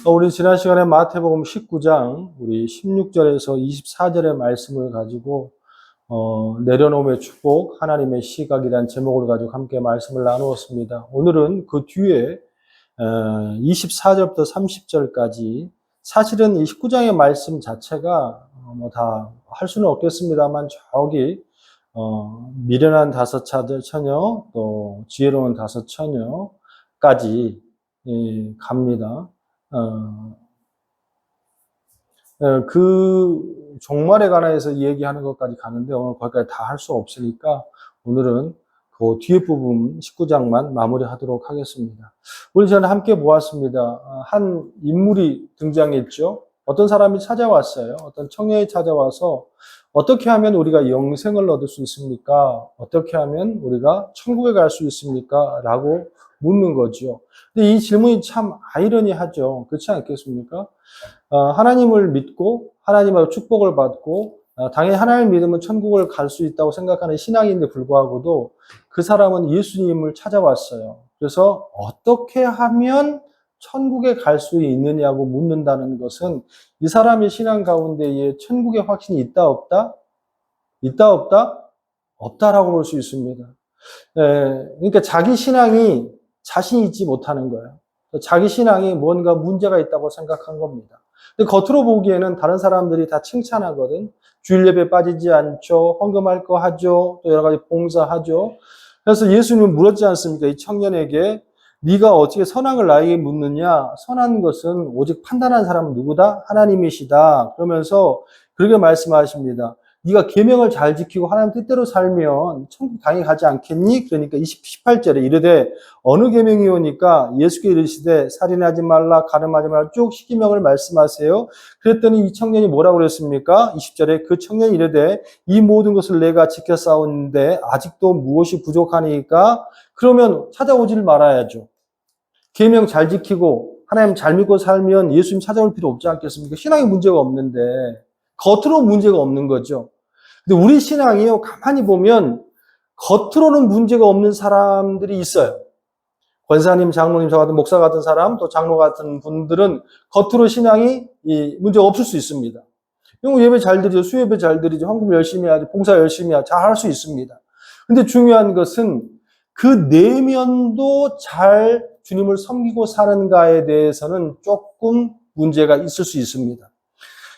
우리 지난 시간에 마태복음 19장 우리 16절에서 24절의 말씀을 가지고 내려놓음의 축복, 하나님의 시각이라는 제목을 가지고 함께 말씀을 나누었습니다. 오늘은 그 뒤에 24절부터 30절까지 사실은 이 19장의 말씀 자체가 다 할 수는 없겠습니다만 저기 미련한 다섯 처녀 또 지혜로운 다섯 처녀까지 갑니다. 그 종말에 관해서 얘기하는 것까지 가는데 오늘 거기까지 다 할 수 없으니까 오늘은 그 뒤에 부분 19장만 마무리하도록 하겠습니다. 우리 전에 함께 보았습니다. 한 인물이 등장했죠. 어떤 사람이 찾아왔어요. 어떤 청년이 찾아와서 어떻게 하면 우리가 영생을 얻을 수 있습니까? 어떻게 하면 우리가 천국에 갈 수 있습니까? 라고 묻는 거죠. 근데 이 질문이 참 아이러니하죠. 그렇지 않겠습니까? 하나님을 믿고 하나님의 축복을 받고 당연히 하나님을 믿으면 천국을 갈 수 있다고 생각하는 신앙인데 불구하고도 그 사람은 예수님을 찾아왔어요. 그래서 어떻게 하면 천국에 갈 수 있느냐고 묻는다는 것은 이 사람의 신앙 가운데에 천국의 확신이 있다 없다? 있다 없다? 없다라고 볼 수 있습니다. 그러니까 자기 신앙이 자신이 있지 못하는 거예요. 자기 신앙이 뭔가 문제가 있다고 생각한 겁니다. 근데 겉으로 보기에는 다른 사람들이 다 칭찬하거든. 주일 예배 빠지지 않죠. 헌금할 거 하죠. 또 여러 가지 봉사하죠. 그래서 예수님은 물었지 않습니까? 이 청년에게 네가 어떻게 선악을 나에게 묻느냐? 선한 것은 오직 판단하는 사람은 누구다? 하나님이시다. 그러면서 그렇게 말씀하십니다. 네가 계명을 잘 지키고 하나님 뜻대로 살면 천국 당연히 가지 않겠니? 그러니까 18절에 이르되 어느 계명이오니까 예수께 이르시되 살인하지 말라, 가늠하지 말라 쭉 십계명을 말씀하세요. 그랬더니 이 청년이 뭐라고 그랬습니까? 20절에 그 청년이 이르되 이 모든 것을 내가 지켜 싸웠는데 아직도 무엇이 부족하니까? 그러면 찾아오질 말아야죠. 계명 잘 지키고 하나님 잘 믿고 살면 예수님 찾아올 필요 없지 않겠습니까? 신앙에 문제가 없는데 겉으로 문제가 없는 거죠. 근데 우리 신앙이요, 가만히 보면 겉으로는 문제가 없는 사람들이 있어요. 권사님, 장로님, 저 같은 목사 같은 사람, 또 장로 같은 분들은 겉으로 신앙이 문제가 없을 수 있습니다. 예배 잘 드리죠, 수예배 잘 드리죠, 헌금 열심히 하죠, 봉사 열심히 하죠, 잘 할 수 있습니다. 근데 중요한 것은 그 내면도 잘 주님을 섬기고 사는가에 대해서는 조금 문제가 있을 수 있습니다.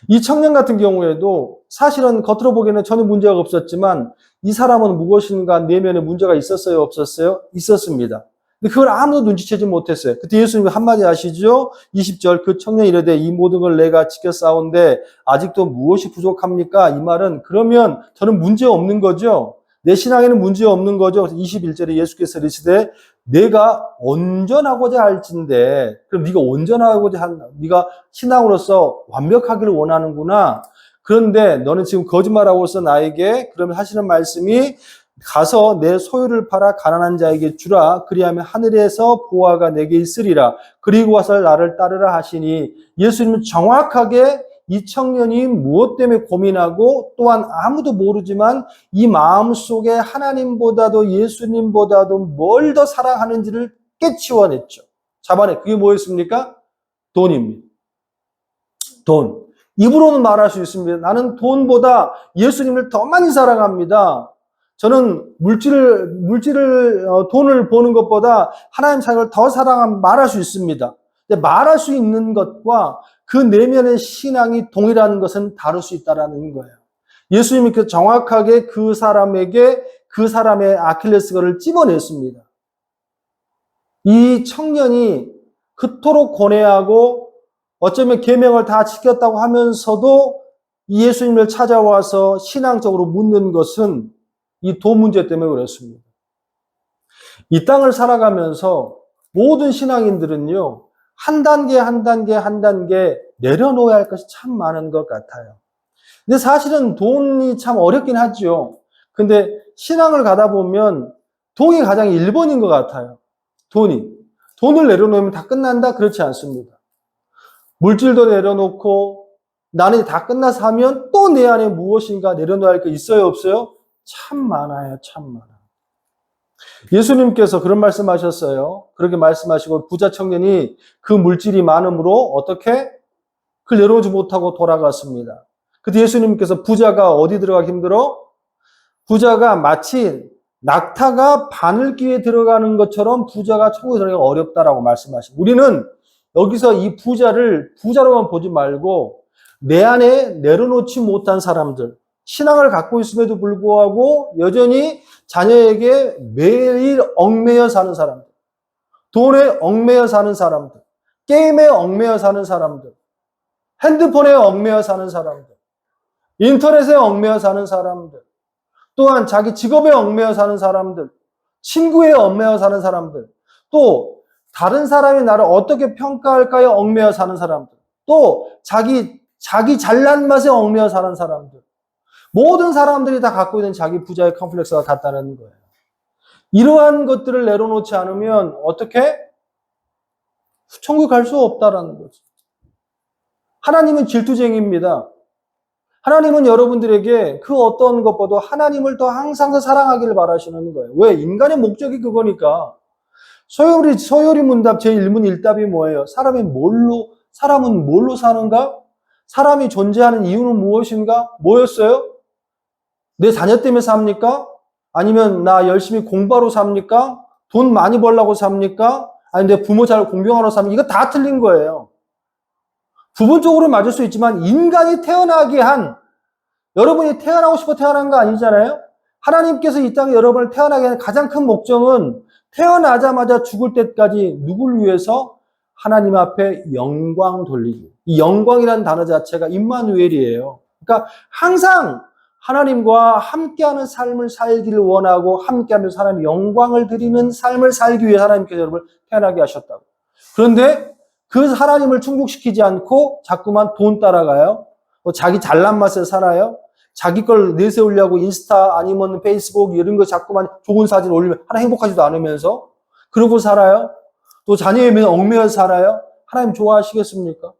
이 청년 같은 경우에도 사실은 겉으로 보기에는 전혀 문제가 없었지만 이 사람은 무엇인가 내면에 문제가 있었어요? 없었어요? 있었습니다. 근데 그걸 아무도 눈치채지 못했어요. 그때 예수님이 한마디 하시죠? 20절 그 청년이 이르되 이 모든 걸 내가 지켜 싸운데 아직도 무엇이 부족합니까? 이 말은 그러면 저는 문제 없는 거죠. 내 신앙에는 문제 없는 거죠. 21절에 예수께서 이르시되 내가 온전하고자 할진대. 그럼 네가 온전하고자 네가 신앙으로서 완벽하기를 원하는구나. 그런데 너는 지금 거짓말하고서 나에게 그러면 하시는 말씀이 가서 내 소유를 팔아 가난한 자에게 주라. 그리하면 하늘에서 보화가 내게 있으리라. 그리고 와서 나를 따르라 하시니 예수님은 정확하게 이 청년이 무엇 때문에 고민하고 또한 아무도 모르지만 이 마음속에 하나님보다도 예수님보다도 뭘 더 사랑하는지를 깨치워냈죠. 잡아내. 그게 뭐였습니까? 돈입니다. 돈. 입으로는 말할 수 있습니다. 나는 돈보다 예수님을 더 많이 사랑합니다. 저는 돈을 버는 것보다 하나님 사랑을 더 말할 수 있습니다. 근데 말할 수 있는 것과 그 내면의 신앙이 동일한 것은 다를 수 있다는 거예요. 예수님이 정확하게 그 사람에게 그 사람의 아킬레스건을 찝어냈습니다. 이 청년이 그토록 고뇌하고 어쩌면 계명을 다 지켰다고 하면서도 예수님을 찾아와서 신앙적으로 묻는 것은 이 돈 문제 때문에 그렇습니다. 이 땅을 살아가면서 모든 신앙인들은요, 한 단계 내려놓아야 할 것이 참 많은 것 같아요. 근데 사실은 돈이 참 어렵긴 하죠. 근데 신앙을 가다 보면 돈이 가장 1번인 것 같아요. 돈을 내려놓으면 다 끝난다? 그렇지 않습니다. 물질도 내려놓고 나는 다 끝나서 하면 또 내 안에 무엇인가 내려놓아야 할 게 있어요? 없어요? 참 많아요. 참 많아요. 예수님께서 그런 말씀하셨어요. 그렇게 말씀하시고 부자 청년이 그 물질이 많음으로 어떻게 그걸 내려오지 못하고 돌아갔습니다. 그때 예수님께서 부자가 어디 들어가기 힘들어? 부자가 마치 낙타가 바늘귀에 들어가는 것처럼 부자가 천국에 들어가기가 어렵다라고 말씀하십니다. 우리는 여기서 이 부자를 부자로만 보지 말고 내 안에 내려놓지 못한 사람들, 신앙을 갖고 있음에도 불구하고 여전히 자녀에게 매일 얽매여 사는 사람들, 돈에 얽매여 사는 사람들, 게임에 얽매여 사는 사람들, 핸드폰에 얽매여 사는 사람들, 인터넷에 얽매여 사는 사람들, 또한 자기 직업에 얽매여 사는 사람들, 친구에 얽매여 사는 사람들, 또 다른 사람이 나를 어떻게 평가할까에 얽매여 사는 사람들, 또 자기 잘난 맛에 얽매여 사는 사람들, 모든 사람들이 다 갖고 있는 자기 부자의 컴플렉스가 같다는 거예요. 이러한 것들을 내려놓지 않으면 어떻게? 천국 갈 수 없다라는 거죠. 하나님은 질투쟁이입니다. 하나님은 여러분들에게 그 어떤 것보다 하나님을 더 항상 더 사랑하기를 바라시는 거예요. 왜? 인간의 목적이 그거니까. 소요리 문답 제1문 1답이 뭐예요? 사람은 뭘로 사는가? 사람이 존재하는 이유는 무엇인가? 뭐였어요? 내 자녀 때문에 삽니까? 아니면 나 열심히 공부하러 삽니까? 돈 많이 벌려고 삽니까? 아니 내 부모 잘 공경하러 삽니까? 이거 다 틀린 거예요. 부분적으로 맞을 수 있지만 인간이 태어나게 한, 여러분이 태어나고 싶어 태어난 거 아니잖아요? 하나님께서 이 땅에 여러분을 태어나게 한 가장 큰 목적은 태어나자마자 죽을 때까지 누굴 위해서? 하나님 앞에 영광 돌리기. 이 영광이라는 단어 자체가 임마누엘이에요. 그러니까 항상 하나님과 함께하는 삶을 살기를 원하고 함께하면서 하나님의 영광을 드리는 삶을 살기 위해 하나님께서 여러분을 태어나게 하셨다고. 그런데 그 하나님을 충족시키지 않고 자꾸만 돈 따라가요. 자기 잘난 맛에 살아요. 자기 걸 내세우려고 인스타 아니면 페이스북 이런 거 자꾸만 좋은 사진 올리면 하나 행복하지도 않으면서 그러고 살아요. 또 자녀의 얽매여 살아요. 하나님 좋아하시겠습니까?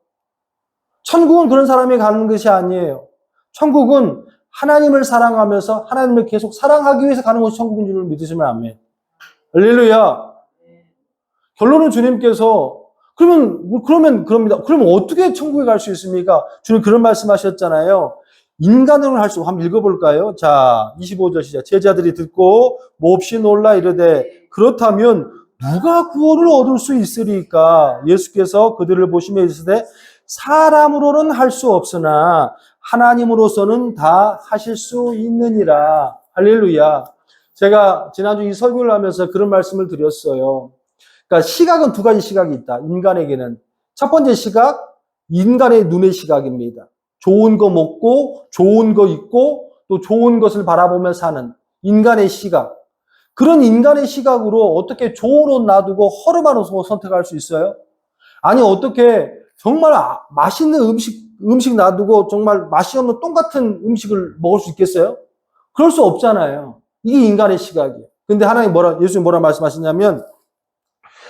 천국은 그런 사람이 가는 것이 아니에요. 천국은 하나님을 사랑하면서 하나님을 계속 사랑하기 위해서 가는 것이 천국인 줄 믿으시면 아멘. 할렐루야. 결론은 주님께서 그러면 그럽니다. 그러면 어떻게 천국에 갈 수 있습니까? 주님 그런 말씀하셨잖아요. 인간으로 할 수, 한번 읽어볼까요? 자, 25절 시작. 제자들이 듣고 몹시 놀라 이르되 그렇다면 누가 구원을 얻을 수 있으리까? 예수께서 그들을 보시며 이르시되 사람으로는 할 수 없으나 하나님으로서는 다 하실 수 있느니라. 할렐루야. 제가 지난주 이 설교를 하면서 그런 말씀을 드렸어요. 그러니까 시각은 두 가지 시각이 있다. 인간에게는. 첫 번째 시각, 인간의 눈의 시각입니다. 좋은 거 먹고 좋은 거 입고 또 좋은 것을 바라보며 사는 인간의 시각. 그런 인간의 시각으로 어떻게 좋은 옷 놔두고 허름한 옷을 선택할 수 있어요? 아니 어떻게 정말 맛있는 음식 놔두고 정말 맛이 없는 똥 같은 음식을 먹을 수 있겠어요? 그럴 수 없잖아요. 이게 인간의 시각이에요. 근데 하나님 예수님 뭐라 말씀하시냐면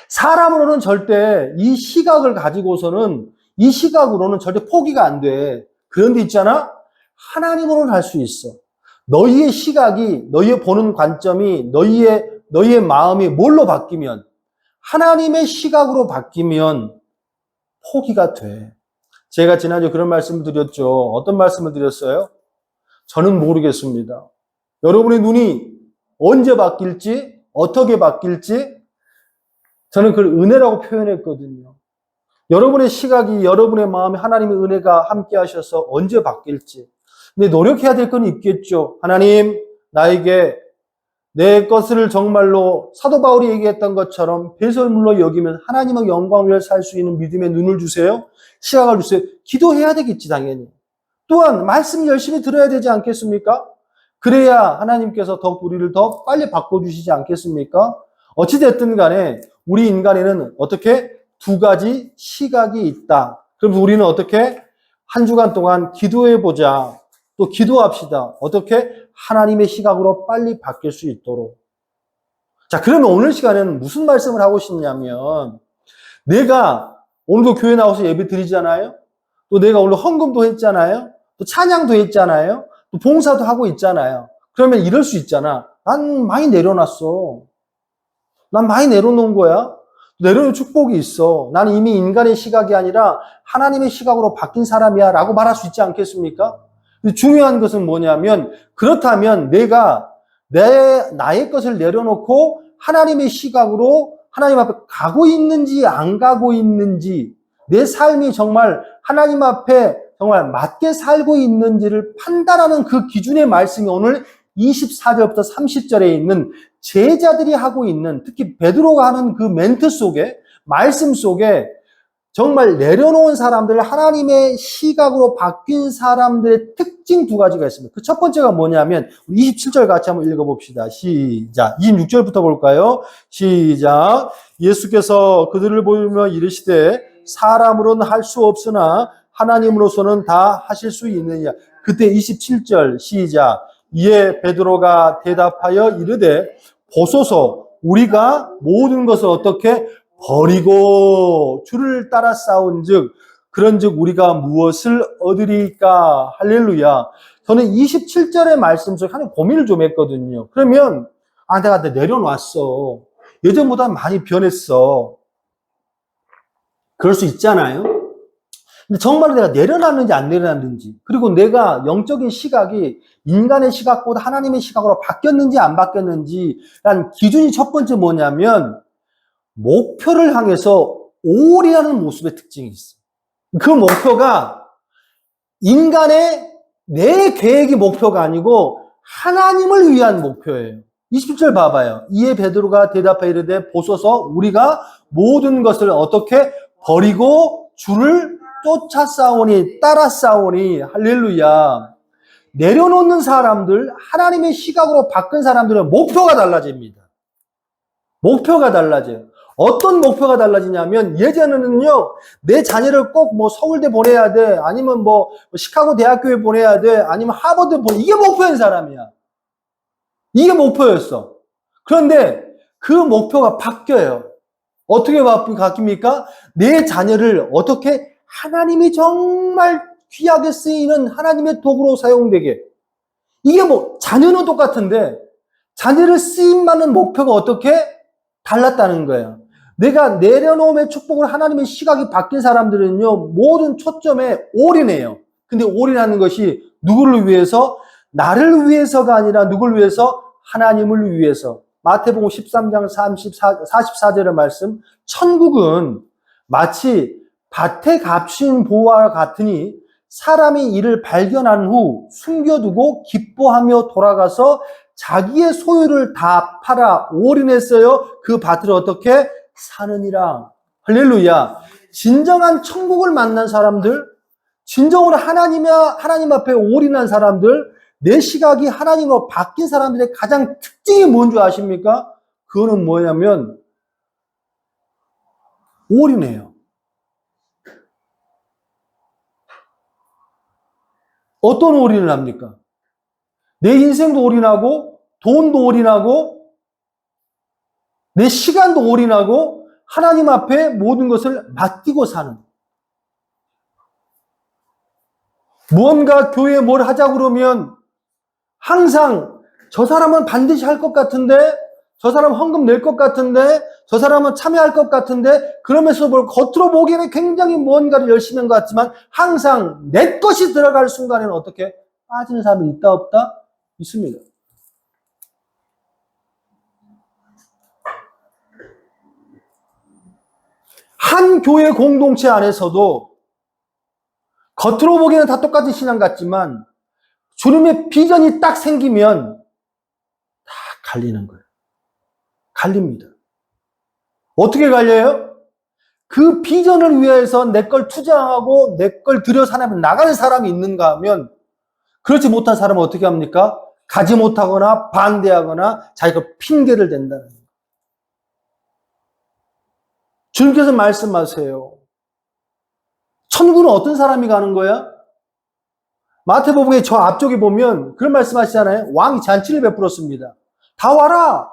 사람으로는 절대 이 시각을 가지고서는 이 시각으로는 절대 포기가 안 돼. 그런데 있잖아. 하나님으로는 할 수 있어. 너희의 시각이, 너희의 보는 관점이, 너희의 마음이 뭘로 바뀌면, 하나님의 시각으로 바뀌면 포기가 돼. 제가 지난주에 그런 말씀을 드렸죠. 어떤 말씀을 드렸어요? 저는 모르겠습니다. 여러분의 눈이 언제 바뀔지, 어떻게 바뀔지, 저는 그걸 은혜라고 표현했거든요. 여러분의 시각이, 여러분의 마음에 하나님의 은혜가 함께 하셔서 언제 바뀔지. 근데 노력해야 될 건 있겠죠. 하나님, 나에게 내 것을 정말로 사도 바울이 얘기했던 것처럼 배설물로 여기면 하나님의 영광을 위해 살 수 있는 믿음의 눈을 주세요. 시각을 주세요. 기도해야 되겠지, 당연히. 또한 말씀 열심히 들어야 되지 않겠습니까? 그래야 하나님께서 더욱 우리를 더 빨리 바꿔주시지 않겠습니까? 어찌됐든 간에 우리 인간에는 어떻게 두 가지 시각이 있다. 그럼 우리는 어떻게 한 주간 동안 기도해보자. 또 기도합시다. 어떻게 하나님의 시각으로 빨리 바뀔 수 있도록. 자, 그러면 오늘 시간에는 무슨 말씀을 하고 싶냐면 내가 오늘도 교회 나와서 예배 드리잖아요. 또 내가 오늘 헌금도 했잖아요. 또 찬양도 했잖아요. 또 봉사도 하고 있잖아요. 그러면 이럴 수 있잖아. 난 많이 내려놨어. 난 많이 내려놓은 거야. 내려놓은 축복이 있어. 나는 이미 인간의 시각이 아니라 하나님의 시각으로 바뀐 사람이야 라고 말할 수 있지 않겠습니까? 근데 중요한 것은 뭐냐면 그렇다면 내가 나의 것을 내려놓고 하나님의 시각으로 하나님 앞에 가고 있는지 안 가고 있는지 내 삶이 정말 하나님 앞에 정말 맞게 살고 있는지를 판단하는 그 기준의 말씀이 오늘 24절부터 30절에 있는 제자들이 하고 있는 특히 베드로가 하는 그 멘트 속에 말씀 속에 정말 내려놓은 사람들 하나님의 시각으로 바뀐 사람들의 특징 두 가지가 있습니다. 그 첫 번째가 뭐냐면 27절 같이 한번 읽어봅시다. 시작. 26절부터 볼까요? 시작. 예수께서 그들을 보며 이르시되 사람으로는 할 수 없으나 하나님으로서는 다 하실 수 있느냐. 그때 27절 시작. 이에 베드로가 대답하여 이르되 보소서 우리가 모든 것을 어떻게 버리고 주를 따라 싸운즉 그런즉 우리가 무엇을 얻으리까. 할렐루야. 저는 27절의 말씀 속에 하나님 고민을 좀 했거든요. 그러면 내가 내려놨어. 예전보다 많이 변했어. 그럴 수 있잖아요. 근데 정말로 내가 내려놨는지 안 내려놨는지, 그리고 내가 영적인 시각이 인간의 시각보다 하나님의 시각으로 바뀌었는지 안 바뀌었는지라는 기준이 첫 번째 뭐냐면 목표를 향해서 올인하는 모습의 특징이 있어. 그 목표가 인간의 내 계획이 목표가 아니고 하나님을 위한 목표예요. 27절 봐봐요. 이에 베드로가 대답하여 이르되 보소서 우리가 모든 것을 어떻게 버리고 주를 쫓아 싸우니 따라 싸우니. 할렐루야. 내려놓는 사람들, 하나님의 시각으로 바꾼 사람들은 목표가 달라집니다. 목표가 달라져요. 어떤 목표가 달라지냐면 예전에는요, 내 자녀를 꼭 뭐 서울대 보내야 돼, 아니면 뭐 시카고 대학교에 보내야 돼, 아니면 하버드 이게 목표인 사람이야. 이게 목표였어. 그런데 그 목표가 바뀌어요. 어떻게 바뀝니까? 내 자녀를 어떻게 하나님이 정말 귀하게 쓰이는 하나님의 도구로 사용되게. 이게 자녀는 똑같은데 자녀를 쓰임받는 목표가 어떻게 달랐다는 거예요. 내가 내려놓음의 축복을 하나님의 시각이 바뀐 사람들은요, 모든 초점에 올인해요. 근데 올인하는 것이 누구를 위해서? 나를 위해서가 아니라 누구를 위해서? 하나님을 위해서. 마태복음 13장 44절의 말씀, 천국은 마치 밭에 값진 보화와 같으니 사람이 이를 발견한 후 숨겨두고 기뻐하며 돌아가서 자기의 소유를 다 팔아 올인했어요. 그 밭을 어떻게 사느니라. 할렐루야. 진정한 천국을 만난 사람들, 진정으로 하나님 앞에 올인한 사람들, 내 시각이 하나님으로 바뀐 사람들의 가장 특징이 뭔지 아십니까? 그거는 뭐냐면 올인해요. 어떤 올인을 합니까? 내 인생도 올인하고, 돈도 올인하고, 내 시간도 올인하고, 하나님 앞에 모든 것을 맡기고 사는. 무언가 교회에 뭘 하자 그러면 항상 저 사람은 반드시 할 것 같은데, 저 사람은 헌금 낼 것 같은데, 저 사람은 참여할 것 같은데, 그러면서 겉으로 보기에는 굉장히 무언가를 열심히 한 것 같지만 항상 내 것이 들어갈 순간에는 어떻게 빠지는 사람이 있다 없다? 있습니다. 한 교회 공동체 안에서도 겉으로 보기에는 다 똑같은 신앙 같지만 주님의 비전이 딱 생기면 다 갈리는 거예요. 갈립니다. 어떻게 갈려요? 그 비전을 위해서 내 걸 투자하고 내 걸 들여 사람이 나가는 사람이 있는가 하면 그렇지 못한 사람은 어떻게 합니까? 가지 못하거나 반대하거나 자기가 핑계를 댄다는 거예요. 주님께서 말씀하세요. 천국은 어떤 사람이 가는 거야? 마태복음의 저 앞쪽에 보면 그런 말씀하시잖아요. 왕이 잔치를 베풀었습니다. 다 와라.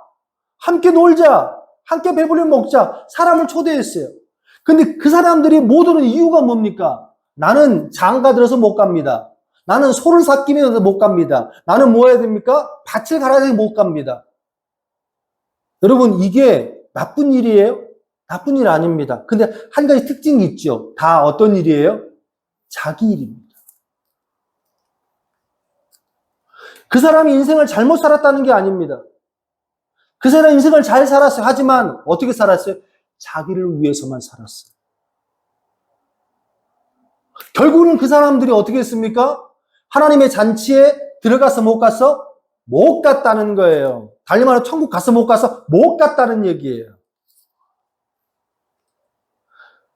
함께 놀자. 함께 배불리 먹자. 사람을 초대했어요. 근데 그 사람들이 못 오는 이유가 뭡니까? 나는 장가 들어서 못 갑니다. 나는 소를 삭기면서 못 갑니다. 나는 뭐 해야 됩니까? 밭을 갈아야 못 갑니다. 여러분, 이게 나쁜 일이에요? 나쁜 일 아닙니다. 근데 한 가지 특징이 있죠. 다 어떤 일이에요? 자기 일입니다. 그 사람이 인생을 잘못 살았다는 게 아닙니다. 그 사람 인생을 잘 살았어요. 하지만 어떻게 살았어요? 자기를 위해서만 살았어요. 결국은 그 사람들이 어떻게 했습니까? 하나님의 잔치에 들어가서 못 갔어? 못 갔다는 거예요. 달리 말하면 천국 가서 못 가서 못 갔다는 얘기예요.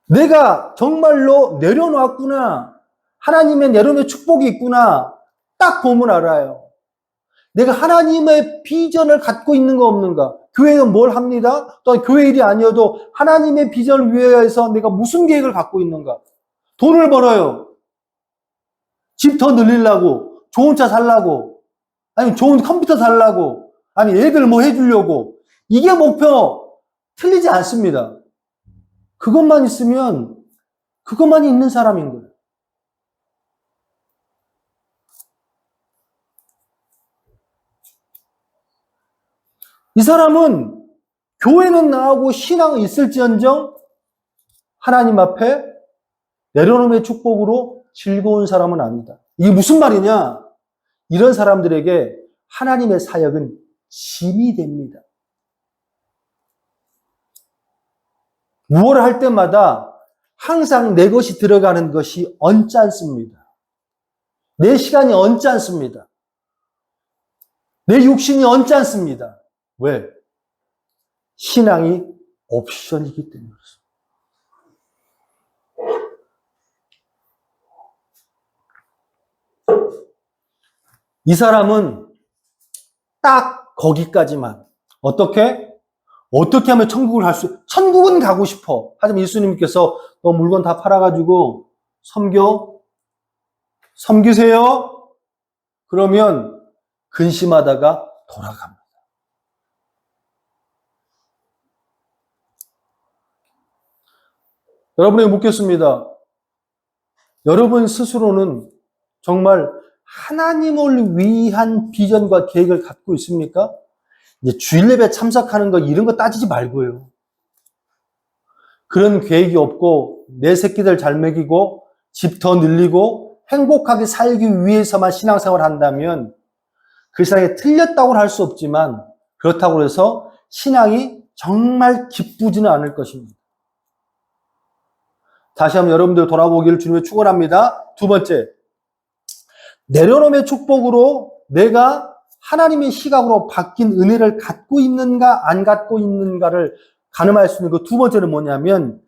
내가 정말로 내려놨구나. 하나님의 내려놓은 축복이 있구나. 딱 보면 알아요. 내가 하나님의 비전을 갖고 있는 거 없는가? 교회는 뭘 합니다? 또한 교회 일이 아니어도 하나님의 비전을 위해서 내가 무슨 계획을 갖고 있는가? 돈을 벌어요. 집 더 늘리려고, 좋은 차 살라고, 아니 좋은 컴퓨터 살라고, 아니 애들 뭐 해주려고. 이게 목표 틀리지 않습니다. 그것만 있으면 그것만 있는 사람인 거예요. 이 사람은 교회는 나오고 신앙은 있을지언정 하나님 앞에 내려놓음의 축복으로 즐거운 사람은 아니다. 이게 무슨 말이냐? 이런 사람들에게 하나님의 사역은 짐이 됩니다. 무엇을 할 때마다 항상 내 것이 들어가는 것이 언짢습니다. 내 시간이 언짢습니다. 내 육신이 언짢습니다. 왜? 신앙이 옵션이기 때문에 그렇습니다. 이 사람은 딱 거기까지만. 어떻게 하면 천국을 갈 수, 천국은 가고 싶어. 하지만 예수님께서 너 물건 다 팔아가지고 섬기세요. 그러면 근심하다가 돌아갑니다. 여러분에게 묻겠습니다. 여러분 스스로는 정말 하나님을 위한 비전과 계획을 갖고 있습니까? 이제 주일 예배 참석하는 거 이런 거 따지지 말고요. 그런 계획이 없고 내 새끼들 잘 먹이고 집 더 늘리고 행복하게 살기 위해서만 신앙생활을 한다면 그 사람이 틀렸다고는 할 수 없지만 그렇다고 해서 신앙이 정말 기쁘지는 않을 것입니다. 다시 한번 여러분들 돌아보기를 주님의 축원합니다. 두 번째, 내려놓음의 축복으로 내가 하나님의 시각으로 바뀐 은혜를 갖고 있는가 안 갖고 있는가를 가늠할 수 있는 그 두 번째는 뭐냐면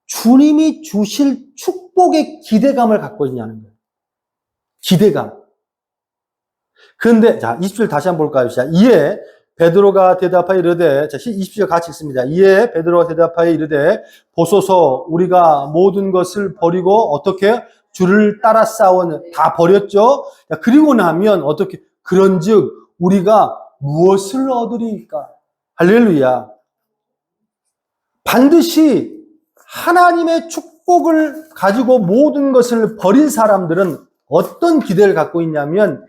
주님이 주실 축복의 기대감을 갖고 있냐는 거예요. 기대감. 그런데 자 20절 다시 한번 볼까요? 자, 이에 베드로가 대답하여 이르되, 자 20절 같이 읽습니다. 이에 베드로가 대답하여 이르되 보소서 우리가 모든 것을 버리고 어떻게 주를 따라 싸우는 다 버렸죠. 그리고 나면 어떻게 그런즉 우리가 무엇을 얻으리까? 할렐루야. 반드시 하나님의 축복을 가지고 모든 것을 버린 사람들은 어떤 기대를 갖고 있냐면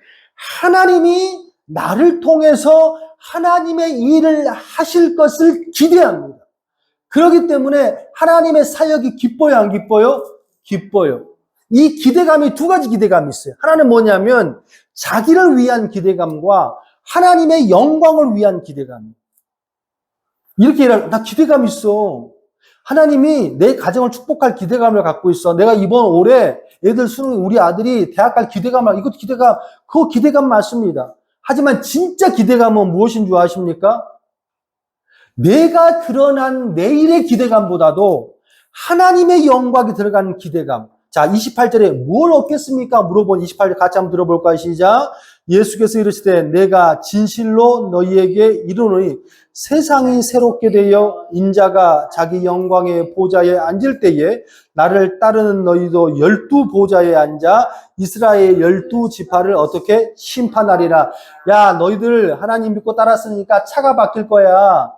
하나님이 나를 통해서 하나님의 일을 하실 것을 기대합니다. 그렇기 때문에 하나님의 사역이 기뻐요, 안 기뻐요? 기뻐요. 이 기대감이 두 가지 기대감이 있어요. 하나는 뭐냐면 자기를 위한 기대감과 하나님의 영광을 위한 기대감. 이렇게 나 기대감 있어. 하나님이 내 가정을 축복할 기대감을 갖고 있어. 내가 이번 올해 애들 수능 우리 아들이 대학 갈 기대감을 이것도 기대감, 그거 기대감 맞습니다. 하지만 진짜 기대감은 무엇인 줄 아십니까? 내가 드러난 내일의 기대감보다도 하나님의 영광이 들어가는 기대감. 자, 28절에 무엇을 얻겠습니까? 물어본 28절 같이 한번 들어볼까요? 시작. 예수께서 이르시되 내가 진실로 너희에게 이르노니 세상이 새롭게 되어 인자가 자기 영광의 보좌에 앉을 때에 나를 따르는 너희도 12 보좌에 앉아 이스라엘 12지파를 어떻게 심판하리라. 야, 너희들 하나님 믿고 따랐으니까 차가 바뀔 거야.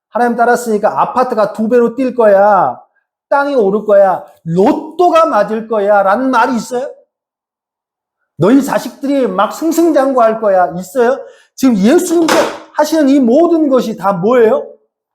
하나님 따랐으니까 아파트가 2배로 뛸 거야. 땅이 오를 거야. 로또가 맞을 거야. 라는 말이 있어요? 너희 자식들이 막 승승장구할 거야. 있어요? 지금 예수님께서 하시는 이 모든 것이 다 뭐예요?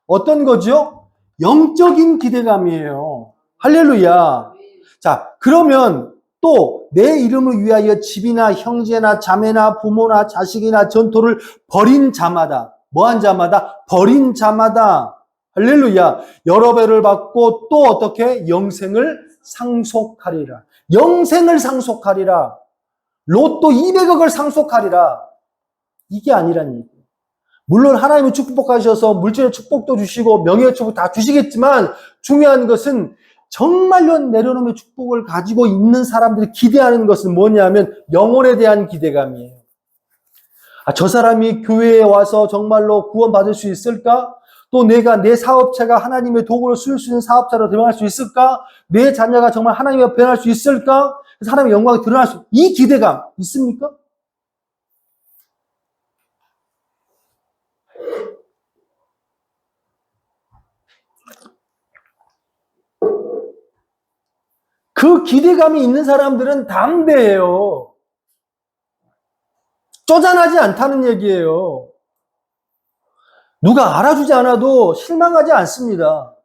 어떤 거죠? 영적인 기대감이에요. 할렐루야. 자, 그러면 또 내 이름을 위하여 집이나 형제나 자매나 부모나 자식이나 전토를 벌인 자마다, 뭐한 자마다? 벌인 자마다, 할렐루야, 여러 배를 받고 또 어떻게? 영생을 상속하리라. 영생을 상속하리라. 로또 200억을 상속하리라. 이게 아니란 얘기예요. 물론 하나님은 축복하셔서 물질의 축복도 주시고 명예의 축복 다 주시겠지만 중요한 것은 정말로 내려놓음의 축복을 가지고 있는 사람들이 기대하는 것은 뭐냐면 영혼에 대한 기대감이에요. 아, 저 사람이 교회에 와서 정말로 구원받을 수 있을까? 또 내가 내 사업체가 하나님의 도구를 쓸 수 있는 사업자로 변할 수 있을까? 내 자녀가 정말 하나님의 변할 수 있을까? 그래서 하나님의 영광이 드러날 수, 이 기대감 있습니까? 그 기대감이 있는 사람들은 담대해요. 쪼잔하지 않다는 얘기예요. 누가 알아주지 않아도 실망하지 않습니다.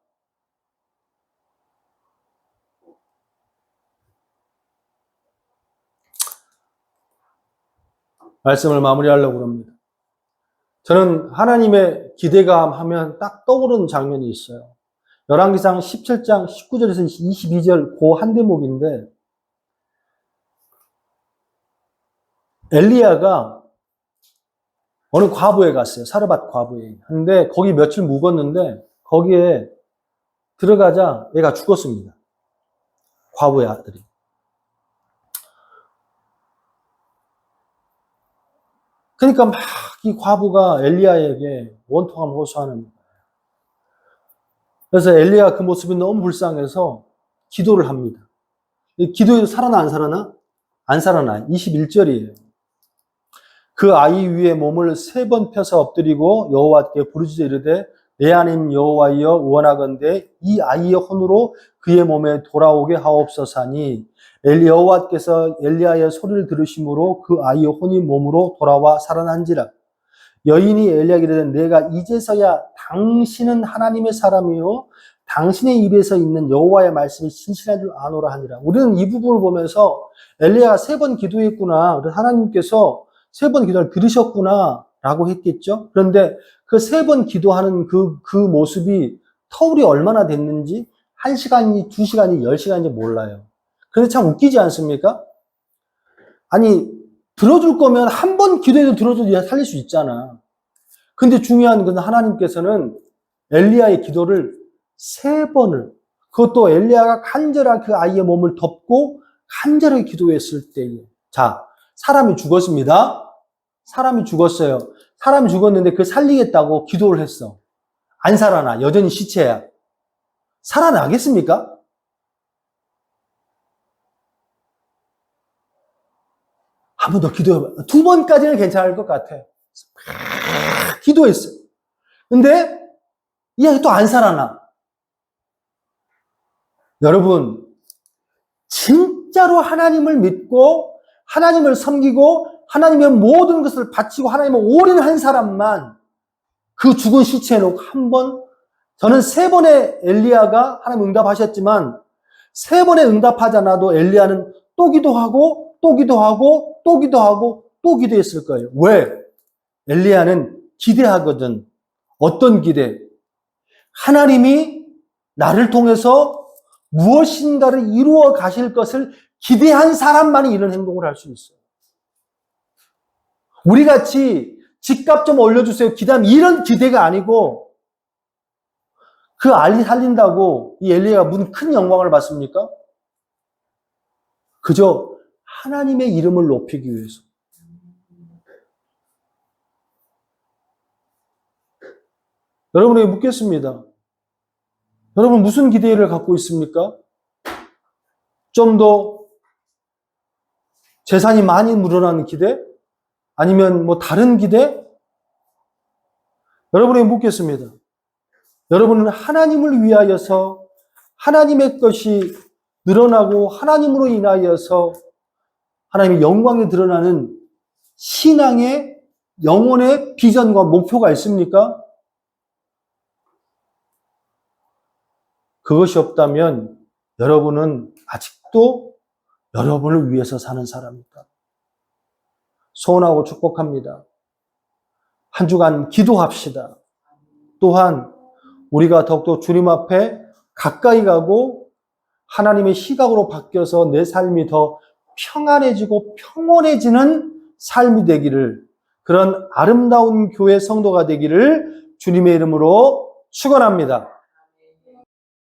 말씀을 마무리하려고 합니다. 저는 하나님의 기대감 하면 딱 떠오르는 장면이 있어요. 열왕기상 17장 19절에서 22절 그 한 대목인데 엘리야가 어느 과부에 갔어요. 사르밧 과부에. 근데 거기 며칠 묵었는데 거기에 들어가자 얘가 죽었습니다. 과부의 아들이. 그러니까 막 이 과부가 엘리야에게 원통함을 호소하는 거예요. 그래서 엘리야 그 모습이 너무 불쌍해서 기도를 합니다. 기도해도 살아나 안 살아나? 안 살아나. 21절이에요. 그 아이 위에 몸을 3번 펴서 엎드리고 여호와께 부르짖어 이르되 내 하나님 여호와여 원하건대 이 아이의 혼으로 그의 몸에 돌아오게 하옵소서 하니 여호와께서 엘리야의 소리를 들으심으로 그 아이의 혼이 몸으로 돌아와 살아난지라. 여인이 엘리야에게 이르되 내가 이제서야 당신은 하나님의 사람이요 당신의 입에서 있는 여호와의 말씀이 신실한 줄 아노라 하니라. 우리는 이 부분을 보면서 엘리야가 3번 기도했구나. 하나님께서 3번 기도를 들으셨구나 라고 했겠죠. 그런데 그 3번 기도하는 그 모습이 터울이 얼마나 됐는지 1시간이 2시간이 10시간인지 몰라요. 그런데 참 웃기지 않습니까? 아니 들어줄 거면 한 번 기도해도 들어줘야 살릴 수 있잖아. 근데 중요한 것은 하나님께서는 엘리야의 기도를 3번을, 그것도 엘리야가 간절한 그 아이의 몸을 덮고 간절하게 기도했을 때에, 자, 사람이 죽었습니다. 사람이 죽었어요. 사람이 죽었는데 그 살리겠다고 기도를 했어. 안 살아나. 여전히 시체야. 살아나겠습니까? 한 번 더 기도해봐. 2번까지는 괜찮을 것 같아. 기도했어요. 근데 이 아이 또 안 살아나. 여러분, 진짜로 하나님을 믿고 하나님을 섬기고 하나님의 모든 것을 바치고 하나님을 올인한 사람만 그 죽은 시체에 놓고 한 번, 저는 3번의 엘리야가 하나님 응답하셨지만 3번에 응답하지 않아도 엘리야는 또 기도하고 또 기도하고 또 기도하고 또 기도했을 거예요. 왜? 엘리야는 기대하거든. 어떤 기대? 하나님이 나를 통해서 무엇인가를 이루어 가실 것을 기대한 사람만이 이런 행동을 할 수 있어요. 우리 같이 집값 좀 올려주세요. 기대하면 이런 기대가 아니고 그 알리 살린다고 이 엘리야가 무슨 큰 영광을 받습니까? 그저 하나님의 이름을 높이기 위해서. 여러분에게 묻겠습니다. 여러분 무슨 기대를 갖고 있습니까? 좀 더 재산이 많이 늘어나는 기대? 아니면 뭐 다른 기대? 여러분에게 묻겠습니다. 여러분은 하나님을 위하여서 하나님의 것이 늘어나고 하나님으로 인하여서 하나님의 영광이 드러나는 신앙의 영혼의 비전과 목표가 있습니까? 그것이 없다면 여러분은 아직도 여러분을 위해서 사는 사람입니다. 소원하고 축복합니다. 한 주간 기도합시다. 또한 우리가 더욱더 주님 앞에 가까이 가고 하나님의 시각으로 바뀌어서 내 삶이 더 평안해지고 평온해지는 삶이 되기를, 그런 아름다운 교회 성도가 되기를 주님의 이름으로 축원합니다.